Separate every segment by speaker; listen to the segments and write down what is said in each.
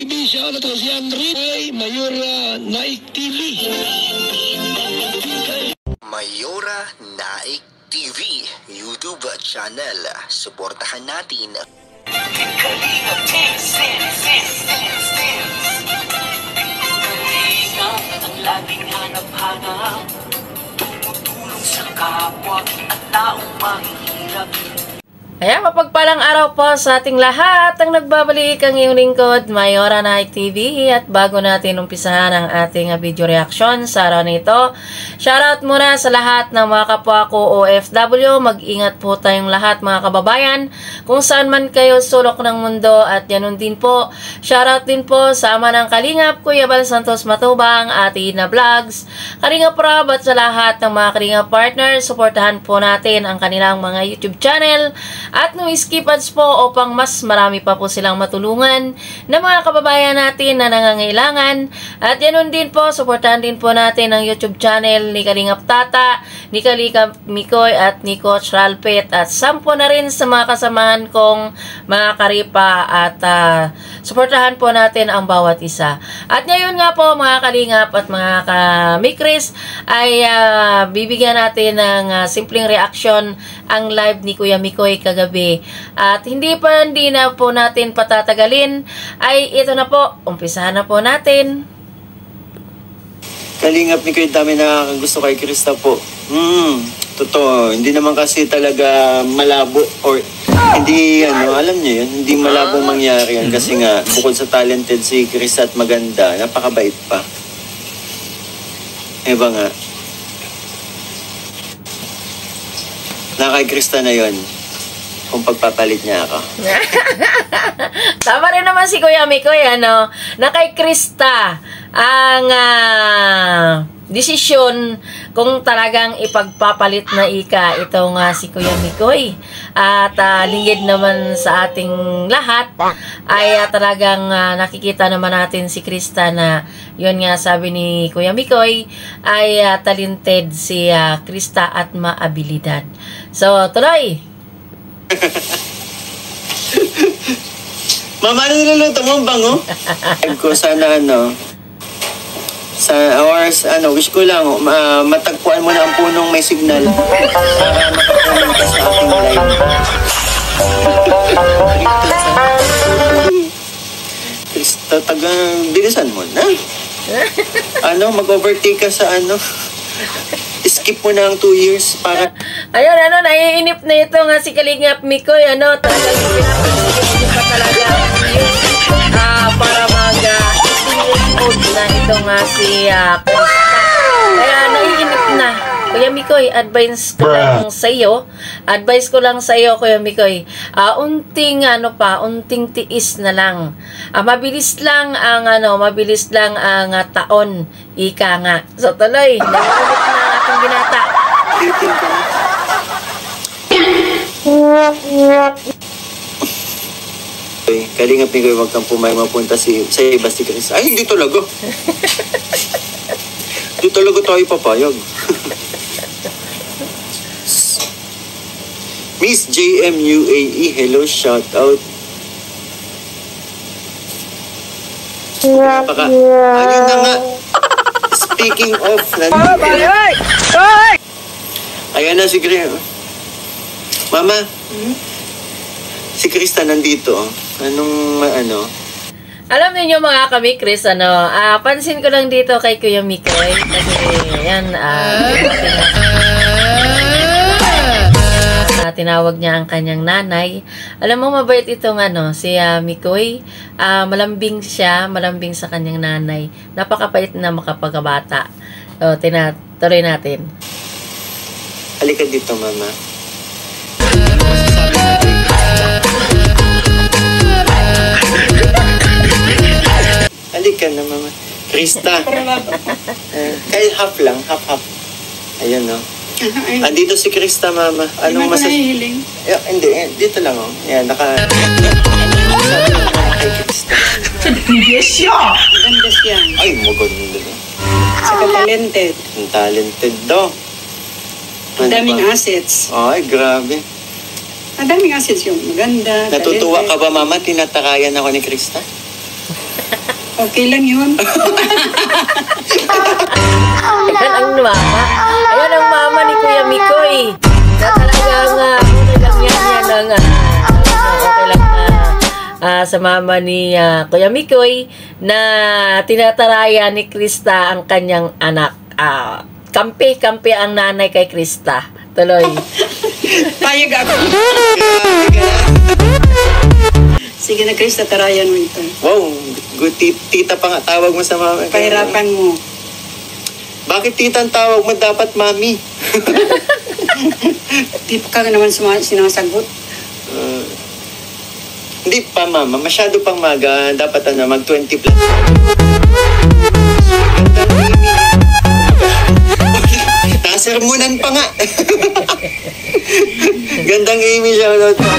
Speaker 1: Siya na to si Andre ay Mayora Naik TV.
Speaker 2: Mayora Naik TV YouTube channel. Suportahan natin.
Speaker 3: Kalinga ang laging hanap-hanap, tumutulong sa kapwa at taong mahihirap.
Speaker 4: Ayan, mapagpalang araw po sa ating lahat ang nagbabalik ang iyong lingkod, Mayora Naik TV. At bago natin umpisahan ang ating video reaction sa araw na ito, shoutout muna sa lahat ng mga kapwa ko OFW. Mag-ingat po tayong lahat mga kababayan kung saan man kayo sulok ng mundo. At yanun din po, shoutout din po sa ama ng Kalingap, Kuya Bal Santos Matubang, Ate Ina Vlogs, Kalingap Rob at sa lahat ng mga Kalingap partners. Suportahan po natin ang kanilang mga YouTube channel at no skip ads po upang mas marami pa po silang matulungan na mga kababayan natin na nangangailangan. At yanon din po, suportahan din po natin ang YouTube channel ni Kalingap Tata, ni Kalingap Mikoy at ni Coach Ralpet at sampo na rin sa mga kasamahan kong mga karipa at suportahan po natin ang bawat isa. At ngayon nga po mga Kalingap at mga kamikris ay bibigyan natin ng simpleng reaction ang live ni Kuya Mikoy kagabi. At hindi na po natin patatagalin, ay ito na po, umpisahan na po natin.
Speaker 5: Kalingap ni Kuya, dami nakakagusto kay Krista po. Totoo, hindi naman kasi talaga malabo or hindi, alam niyo yun, hindi malabo mangyari yan kasi nga, bukod sa talented si Krista at maganda, napakabait pa. Diba nga? Kay Krista na yon kung pagpapalit niya ako.
Speaker 4: Tama rin naman si Kuya Mikoy, na kay Krista ang desisyon kung talagang ipagpapalit na ika itong si Kuya Mikoy. At lingid naman sa ating lahat ay talagang nakikita naman natin si Krista na yun nga sabi ni Kuya Mikoy ay talented si Krista at maabilidad. So, tuloy!
Speaker 5: Mama, ano niluluto mo? Bango? Ko sana wish ko lang matagpuan mo na ang punong may signal para makapunan ka sa aking live. Krista, bilisan mo na. Mag-overtake ka sa skip mo na ang 2 years para...
Speaker 4: Ayun, naiinip na ito nga si Kalingap Mikoy, talagang pinapagigit pa talaga para mag-18 years old na ito nga si Krista. Kaya naiinip na. Kuya Mikoy, advice ko lang sa iyo, Kuya Mikoy. Unting tiis na lang. Mabilis lang ang taon, ika nga. So tuloy, naiinip na ang ating binata.
Speaker 5: Kalingap Mikoy, wag kang mapunta sa iba si Chris. Ay, hindi talaga. Hindi talaga tayo papayag. Miss JM UAE, hello, shout out. Ayun na nga. Speaking of, ayan na si Chris. Mama, si Krista nandito.
Speaker 4: Alam niyo mga kamikris, pansin ko lang dito kay Kuya Mikoy. Kasi, yan, tinawag niya ang kanyang nanay. Alam mo, mabait itong si Mikoy. Malambing siya, malambing sa kanyang nanay. Napakabait na makapagabata. So, tuloy natin.
Speaker 5: Halika dito, Mama. Halika na, Mama. Krista. Kahit half lang, half. Ayun, andito si Krista, Mama. Anong masasabi? Hindi, dito lang, Yan, sabi kay Krista.
Speaker 6: Yes, siya! Maganda siya.
Speaker 5: Ay, maganda.
Speaker 6: Saka talented.
Speaker 5: Talented daw.
Speaker 6: Ang daming assets.
Speaker 5: Ay, grabe.
Speaker 6: Ang daming assets yung maganda.
Speaker 5: Natutuwa ka ba, Mama? Tinatakayan ako ni Krista?
Speaker 6: Okay lang yun.
Speaker 4: Ayan ang mama. Ayan ang mama ni Kuya Mikoy. Na talagang okay lang yan ang okay lang sa mama ni Kuya Mikoy na tinataraya ni Krista ang kanyang anak. Kampi ang nanay kay Krista. Tuloy.
Speaker 6: Payag ako. Sige na, Krista, tarayan mo ito.
Speaker 5: Wow, good tita pa nga tawag mo sa mama.
Speaker 6: Pahirapan mo.
Speaker 5: Bakit tita ang tawag mo? Dapat mami.
Speaker 6: Di pa ka naman sinasagot.
Speaker 5: Hindi pa mama, masyado pang maga. Dapat mag 20 plus. Nasermunan pa nga. Gandang Amy, shoutout po.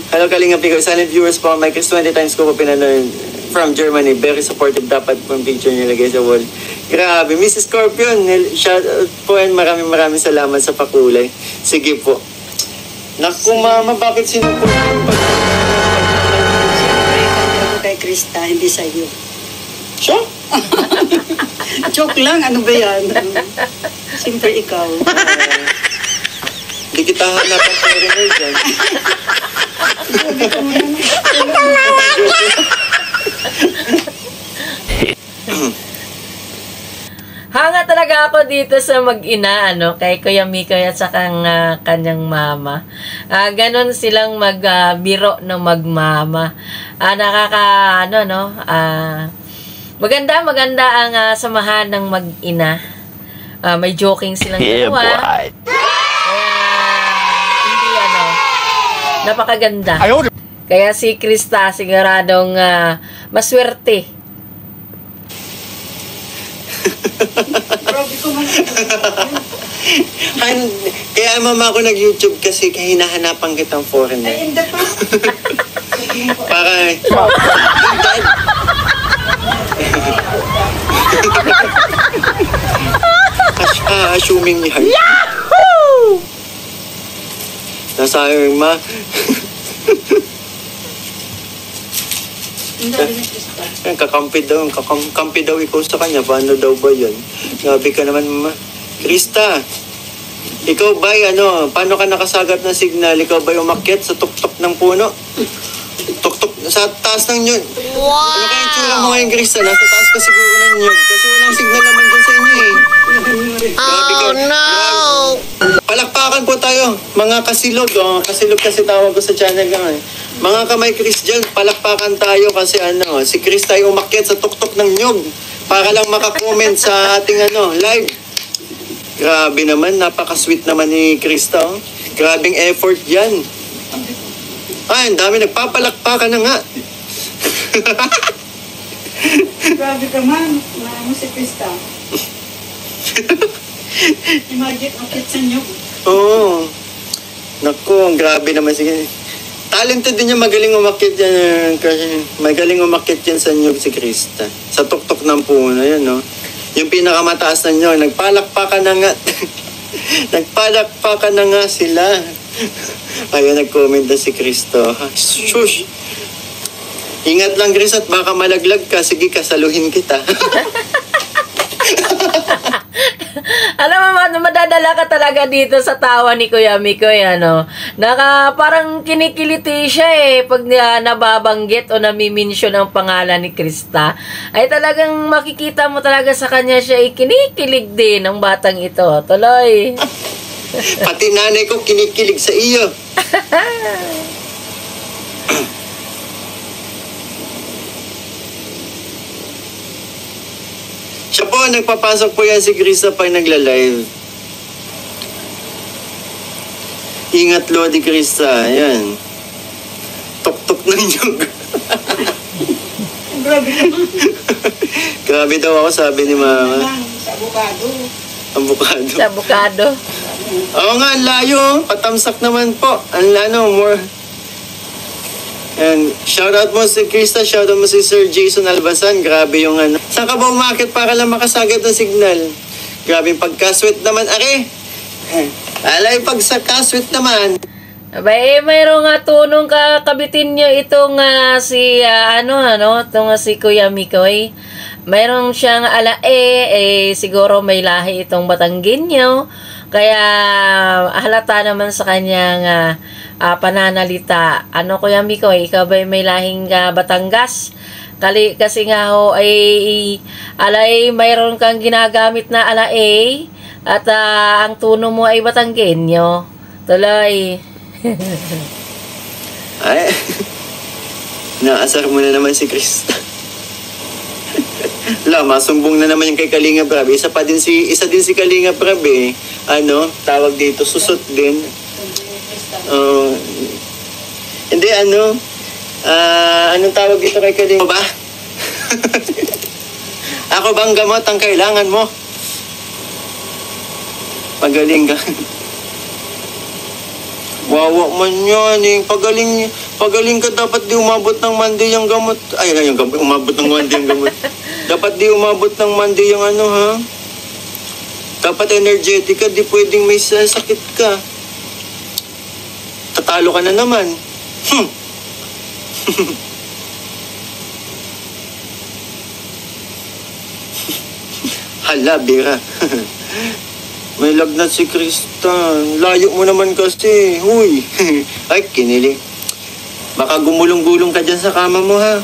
Speaker 5: Hello Kalinga Pico, silent viewers po. My Chris 20 times ko po pinanood from Germany. Very supportive, dapat pong picture nilagay sa wall. Grabe, Mrs. Scorpion, shoutout po and maraming salamat sa pakulay. Sige po. Naku mama, bakit sinuport yung
Speaker 6: Siyempre, ako kay Krista, hindi sa iyo.
Speaker 5: siya?
Speaker 6: Joke lang, ano ba yan? Siyempre ikaw.
Speaker 5: Hindi kita hanap ang foreigner dyan.
Speaker 4: Hanga talaga ako dito sa mag-ina, kay Kuya Mikoy at sa kanyang mama. Ganon silang magbiro ng magmama. Maganda ang samahan ng mag-ina. May joking silang dalawa. Kaya, napakaganda. Kaya si Krista siguradong maswerte.
Speaker 6: Grabe ko man.
Speaker 5: Kaya mama ako nag-YouTube kasi hinahanapan kitang foreigner.
Speaker 6: Ay, hindi pa.
Speaker 5: Para, dad. Assuming niya. Yahoo! Nasayang ma.
Speaker 6: Hindi rin Krista.
Speaker 5: Kakampi daw ikaw sa kanya. Paano daw ba yun? Grabe ka naman, mama. Krista, ikaw ba'y paano ka nakasagat ng signal? Ikaw ba'y umakyat sa tuktok ng puno? Tuktok, sa taas ng nyug. Wow! Ano kaya itsura mo ngayon, Krista? Nasa taas ka siguro ng nyug. Kasi walang signal naman dyan sa inyo eh. Oh, no! Palakpakan po tayo, mga kasilog. Kasilog kasi tawag ko sa channel ko eh. Mga kamay Christian, palakpakan tayo kasi si Krista ay umakyat sa tuktok ng nyug para lang makakomment sa ating live. Grabe naman, napaka-sweet naman ni Krista. Oh. Grabing effort yan. Ay, ang dami nagpapalakpakan na nga.
Speaker 6: Grabe ka man. Wala mo si Krista. Imagine, akit sa nyug.
Speaker 5: Oo. Naku, ang grabe naman. Sige. Talented din niya, magaling umakyat yan. Magaling umakyat yan sa nyug si Krista. Sa tuktok ng puno, yan, no? Yung pinakamataas na nyug, nagpalakpakan na nga. Nagpalakpakan na nga sila. Ayun, nag-comment na si Kristo. Shush! Ingat lang, Chris, at baka malaglag ka. Sige, kasaluhin kita.
Speaker 4: Alam mo, madadala ka talaga dito sa tawa ni Kuya Mikoy, parang kinikiliti siya pag nababanggit o namiminsyon ang pangalan ni Krista. Ay talagang makikita mo talaga sa kanya siya kinikilig din ng batang ito. Tuloy.
Speaker 5: Pati nanay ko kinikilig sa iyo. Siya po, nagpapasok po yan si Krista pag nagla-live. Ingat, Lodi Krista. Ayan. Tok-tok ng nyug.
Speaker 6: Grabe ka man.
Speaker 5: Grabe daw ako, sabi ni Mama.
Speaker 6: Sa abukado.
Speaker 5: Abukado.
Speaker 4: Sa abukado.
Speaker 5: Oo nga, ang layo. Patamsak naman po. Ang more. And shoutout mo si Krista, shoutout mo si Sir Jason Albasan. Grabe yung Saan ka ba umakit para lang makasagad ng signal? Grabe yung pagkaswit naman. Are! Alay, pagkaswit naman.
Speaker 4: Abay, mayroong nga tunong kabitin nyo itong si, itong si Kuya Mikoy. Mayroong siyang alae, siguro may lahi itong Batanggenyo. Kaya halata naman sa kanyang pananalita. Ano Kuya Mikoy, ikaw ba may lahing Batangas? Kasi nga ho ay alay mayroon kang ginagamit na alae at ang tuno mo ay Batanggenyo. Tuloy.
Speaker 5: Ay, naasar mo na naman si Krista. Masumbong na naman yung kay Kalinga Prab. Isa din si Kalinga Prab eh. Tawag dito, susot din. Hindi, anong tawag dito kay Kalinga ba? Ako bang gamot ang kailangan mo? Pagaling ka. Wawa man yan eh. Pagaling ka, dapat di umabot ng Monday yung gamot. Umabot ng Monday yung gamot. Dapat di umabot ng Monday yung ha. Dapat energetic ka, di pwedeng may sakit ka. Tatalo ka na naman. Hala, Bira. May lagnat si Krista. Layo mo naman kasi. Huy. Ay, kinilig. Baka gumulong-gulong ka dyan sa kama mo, ha?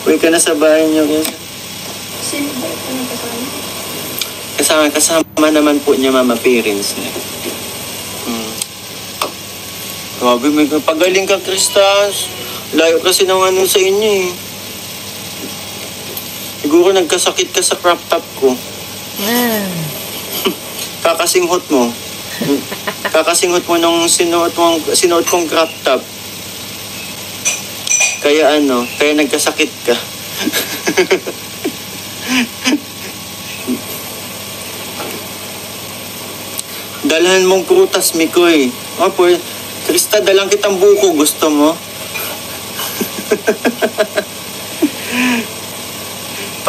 Speaker 5: Uy ka na sa bahay niyo.
Speaker 6: Sino ba ito kasama?
Speaker 5: Kasama naman po niya, mama, parents niya. Grabe, pagaling ka, Krista. Layo kasi ng sa inyo, eh. Siguro nagkasakit ka sa crop top ko. Kakasinghot mo. Kakasinghot mo nung sinuot kong crop top. Kaya nagkasakit ka. Dalhan mong prutas, Mikoy. Krista, dalang kitang buko. Gusto mo?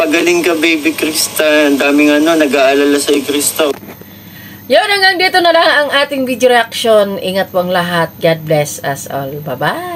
Speaker 5: Pagaling ka, baby Krista. Ang daming nag-aalala sa Krista.
Speaker 4: Yun, hanggang dito na lang ang ating video reaction. Ingat pong lahat. God bless us all. Bye-bye.